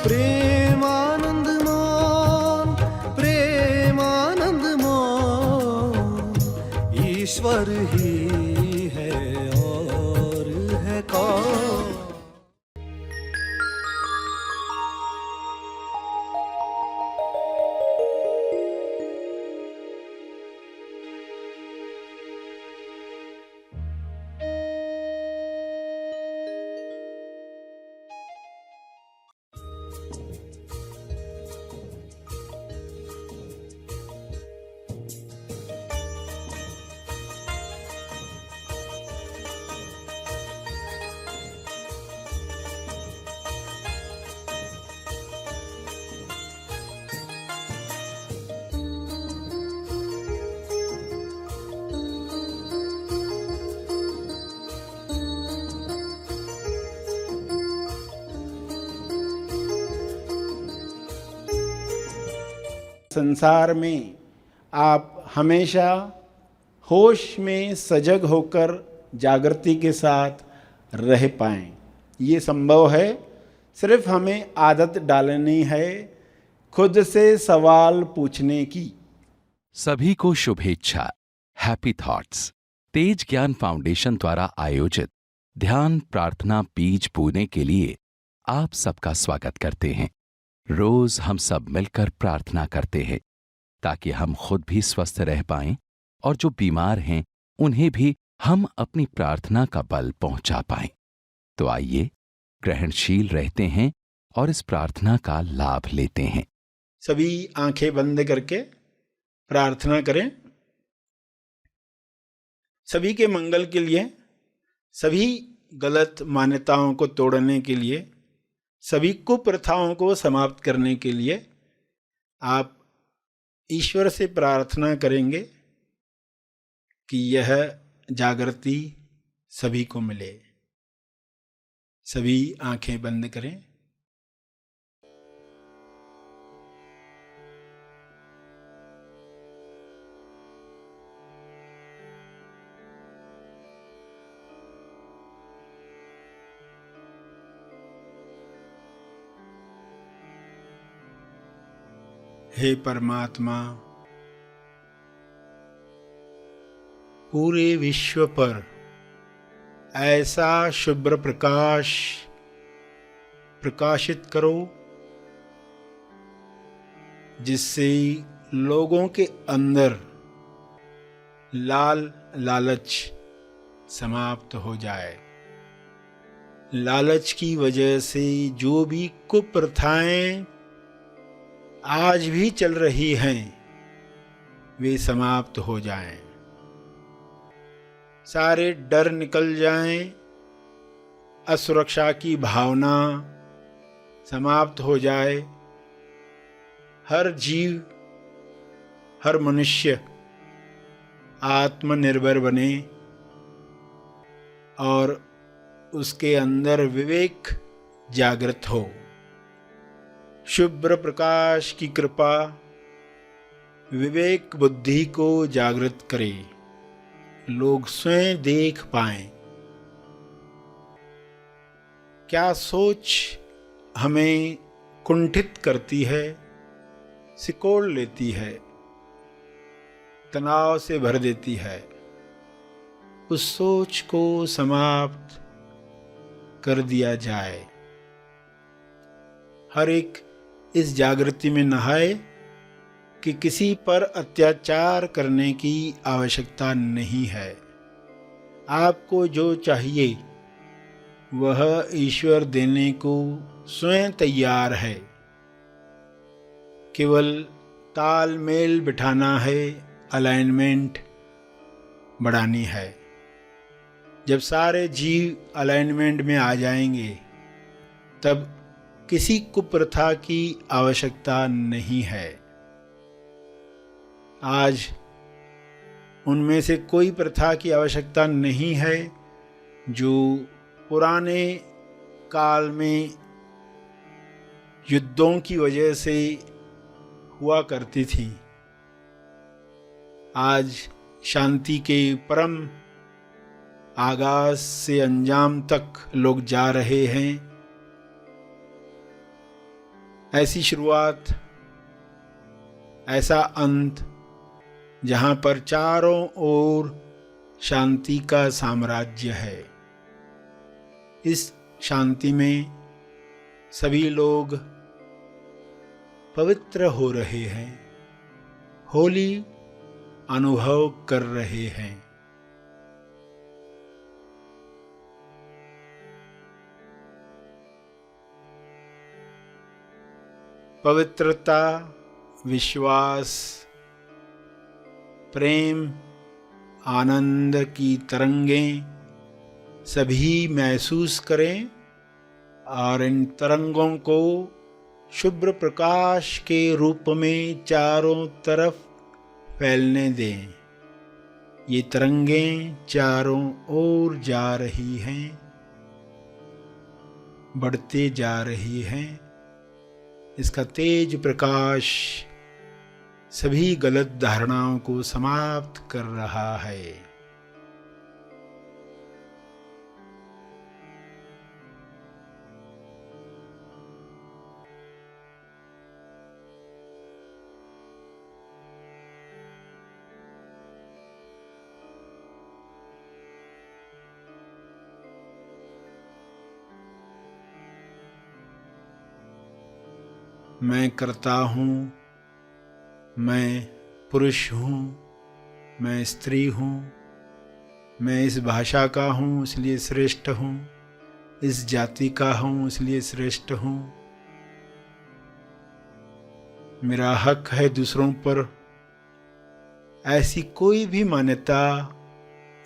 प्रेमानंद मोहन, प्रेमानंद मोहन, ईश्वर ही है और है कौन। संसार में आप हमेशा होश में सजग होकर जागृति के साथ रह पाएं, ये संभव है। सिर्फ हमें आदत डालनी है खुद से सवाल पूछने की। सभी को शुभेच्छा। हैप्पी थॉट्स तेज ज्ञान फाउंडेशन द्वारा आयोजित ध्यान प्रार्थना बीज बोने के लिए आप सबका स्वागत करते हैं। रोज हम सब मिलकर प्रार्थना करते हैं ताकि हम खुद भी स्वस्थ रह पाएं और जो बीमार हैं उन्हें भी हम अपनी प्रार्थना का बल पहुंचा पाएं। तो आइए ग्रहणशील रहते हैं और इस प्रार्थना का लाभ लेते हैं। सभी आंखें बंद करके प्रार्थना करें। सभी के मंगल के लिए, सभी गलत मान्यताओं को तोड़ने के लिए, सभी कुप्रथाओं को समाप्त करने के लिए आप ईश्वर से प्रार्थना करेंगे कि यह जागृति सभी को मिले। सभी आंखें बंद करें। हे परमात्मा, पूरे विश्व पर ऐसा शुभ्र प्रकाश प्रकाशित करो जिससे लोगों के अंदर लालच समाप्त हो जाए। लालच की वजह से जो भी कुप्रथाएं आज भी चल रही हैं वे समाप्त हो जाएं। सारे डर निकल जाएं, असुरक्षा की भावना समाप्त हो जाए। हर जीव, हर मनुष्य आत्मनिर्भर बने और उसके अंदर विवेक जागृत हो। शुभ्र प्रकाश की कृपा विवेक बुद्धि को जागृत करे, लोग स्वयं देख पाएं क्या सोच हमें कुंठित करती है, सिकोड़ लेती है, तनाव से भर देती है। उस सोच को समाप्त कर दिया जाए। हर एक इस जागृति में नहाए कि किसी पर अत्याचार करने की आवश्यकता नहीं है। आपको जो चाहिए वह ईश्वर देने को स्वयं तैयार है। केवल तालमेल बिठाना है, अलाइनमेंट बढ़ानी है। जब सारे जीव अलाइनमेंट में आ जाएंगे तब किसी कुप्रथा की आवश्यकता नहीं है। आज उनमें से कोई प्रथा की आवश्यकता नहीं है जो पुराने काल में युद्धों की वजह से हुआ करती थी। आज शांति के परम आगाज से अंजाम तक लोग जा रहे हैं। ऐसी शुरुआत, ऐसा अंत जहां पर चारों ओर शांति का साम्राज्य है। इस शांति में सभी लोग पवित्र हो रहे हैं, होली अनुभव कर रहे हैं। पवित्रता, विश्वास, प्रेम, आनंद की तरंगें सभी महसूस करें और इन तरंगों को शुभ्र प्रकाश के रूप में चारों तरफ फैलने दें। ये तरंगें चारों ओर जा रही हैं, बढ़ते जा रही हैं। इसका तेज प्रकाश सभी गलत धारणाओं को समाप्त कर रहा है। मैं करता हूँ, मैं पुरुष हूँ, मैं स्त्री हूँ, मैं इस भाषा का हूँ इसलिए श्रेष्ठ हूँ, इस जाति का हूँ इसलिए श्रेष्ठ हूँ। मेरा हक है दूसरों पर। ऐसी कोई भी मान्यता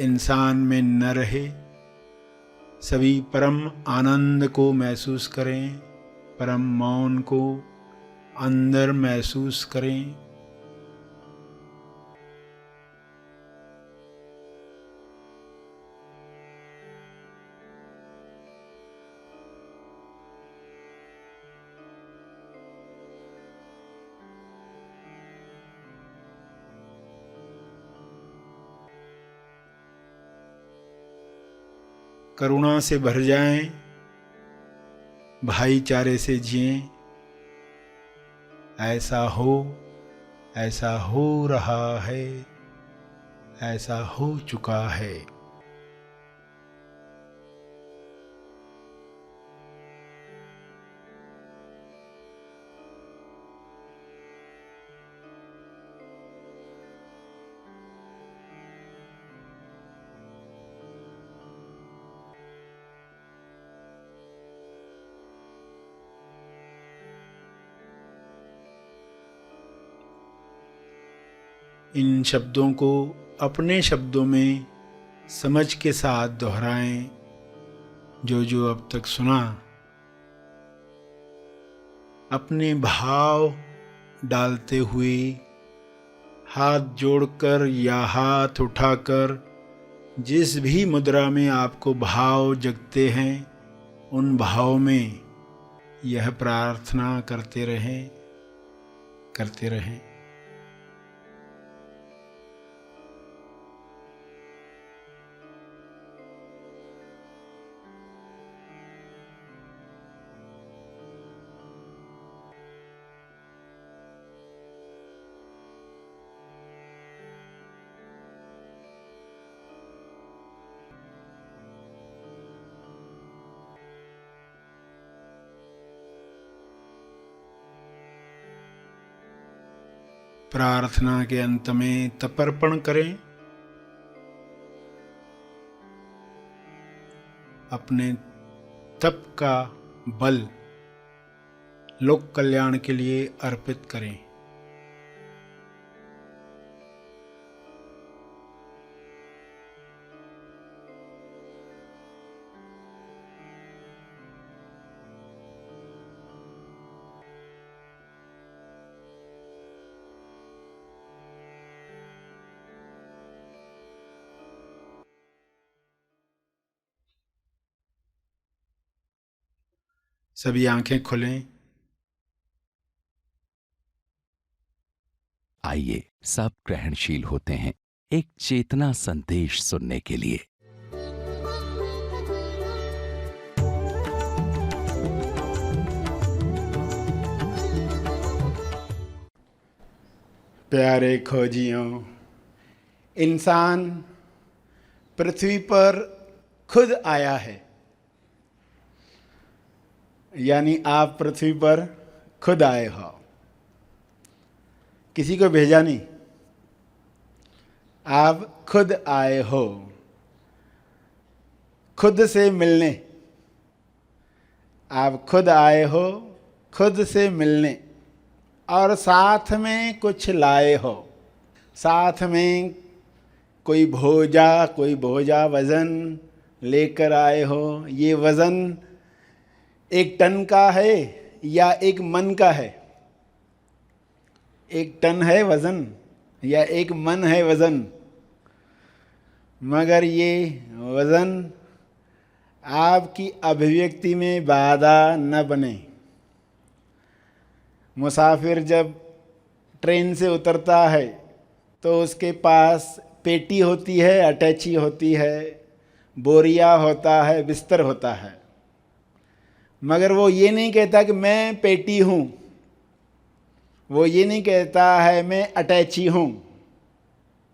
इंसान में न रहे। सभी परम आनंद को महसूस करें, परम मौन को अंदर महसूस करें। करुणा से भर जाएं, भाईचारे से जिएं। ऐसा हो रहा है, ऐसा हो चुका है। इन शब्दों को अपने शब्दों में समझ के साथ दोहराएं। जो अब तक सुना, अपने भाव डालते हुए हाथ जोड़कर या हाथ उठाकर जिस भी मुद्रा में आपको भाव जगते हैं, उन भाव में यह प्रार्थना करते रहें। प्रार्थना के अंत में तर्पण करें। अपने तप का बल लोक कल्याण के लिए अर्पित करें। सभी आंखें खोलें। आइए सब ग्रहणशील होते हैं एक चेतना संदेश सुनने के लिए। प्यारे खोजियों, इंसान पृथ्वी पर खुद आया है, यानी आप पृथ्वी पर खुद आए हो, किसी को भेजा नहीं, आप खुद आए हो खुद से मिलने। आप खुद आए हो खुद से मिलने और साथ में कुछ लाए हो। साथ में कोई बोझा वज़न लेकर आए हो। ये वज़न 1 टन का है या 1 मन का है? 1 टन है वज़न या 1 मन है वज़न? मगर ये वज़न आपकी अभिव्यक्ति में बाधा न बने। मुसाफिर जब ट्रेन से उतरता है तो उसके पास पेटी होती है, अटैची होती है, बोरिया होता है, बिस्तर होता है, मगर वो ये नहीं कहता कि मैं पेटी हूँ, वो ये नहीं कहता है मैं अटैची हूँ,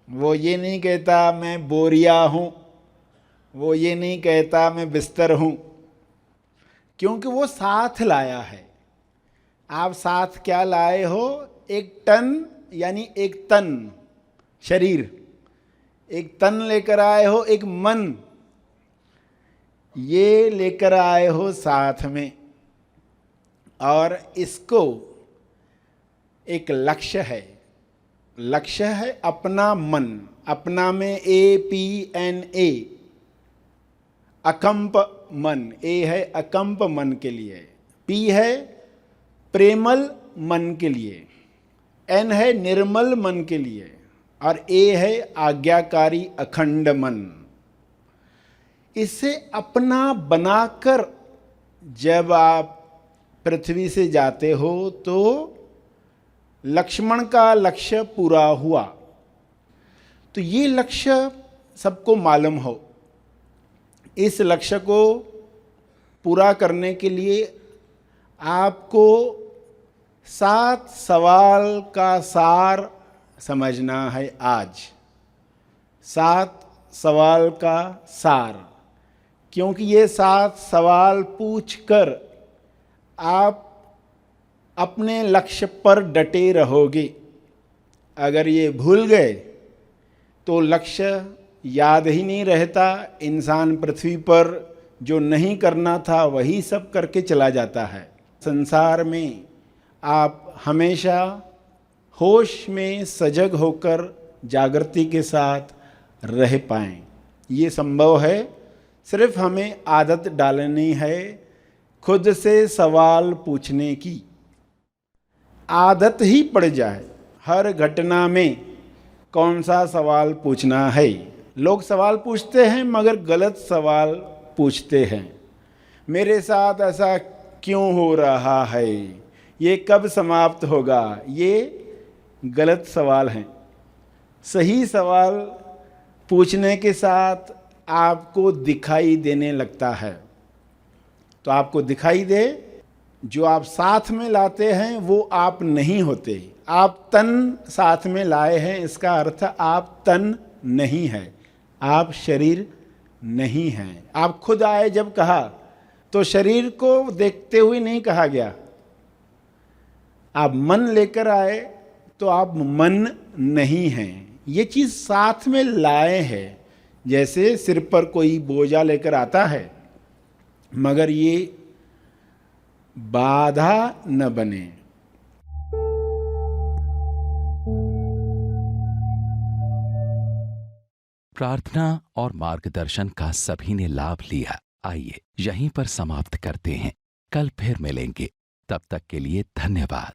वो ये नहीं कहता मैं बोरिया हूँ, वो ये नहीं कहता मैं बिस्तर हूँ, क्योंकि वो साथ लाया है। आप साथ क्या लाए हो? 1 टन यानी 1 तन शरीर, 1 तन लेकर आए हो, 1 मन ये लेकर आए हो साथ में। और इसको एक लक्ष्य है अपना मन। अपना में APNA, अकंप मन। A है अकंप मन के लिए, P है प्रेमल मन के लिए, N है निर्मल मन के लिए, और A है आज्ञाकारी अखंड मन। इसे अपना बनाकर जब आप पृथ्वी से जाते हो तो लक्ष्मण का लक्ष्य पूरा हुआ। तो ये लक्ष्य सबको मालूम हो। इस लक्ष्य को पूरा करने के लिए आपको 7 सवाल का सार समझना है। आज 7 सवाल का सार, क्योंकि ये 7 सवाल पूछकर आप अपने लक्ष्य पर डटे रहोगे। अगर ये भूल गए तो लक्ष्य याद ही नहीं रहता। इंसान पृथ्वी पर जो नहीं करना था वही सब करके चला जाता है। संसार में आप हमेशा होश में सजग होकर जागृति के साथ रह पाएं, ये संभव है। सिर्फ हमें आदत डालनी है खुद से सवाल पूछने की। आदत ही पड़ जाए हर घटना में कौन सा सवाल पूछना है। लोग सवाल पूछते हैं मगर गलत सवाल पूछते हैं। मेरे साथ ऐसा क्यों हो रहा है, ये कब समाप्त होगा, ये गलत सवाल हैं। सही सवाल पूछने के साथ आपको दिखाई देने लगता है। तो आपको दिखाई दे जो आप साथ में लाते हैं वो आप नहीं होते। आप तन साथ में लाए हैं, इसका अर्थ आप तन नहीं है, आप शरीर नहीं हैं। आप खुद आए जब कहा तो शरीर को देखते हुए नहीं कहा गया। आप मन लेकर आए तो आप मन नहीं हैं। ये चीज़ साथ में लाए हैं। जैसे सिर पर कोई बोझा लेकर आता है मगर ये बाधा न बने। प्रार्थना और मार्गदर्शन का सभी ने लाभ लिया। आइए यहीं पर समाप्त करते हैं। कल फिर मिलेंगे। तब तक के लिए धन्यवाद।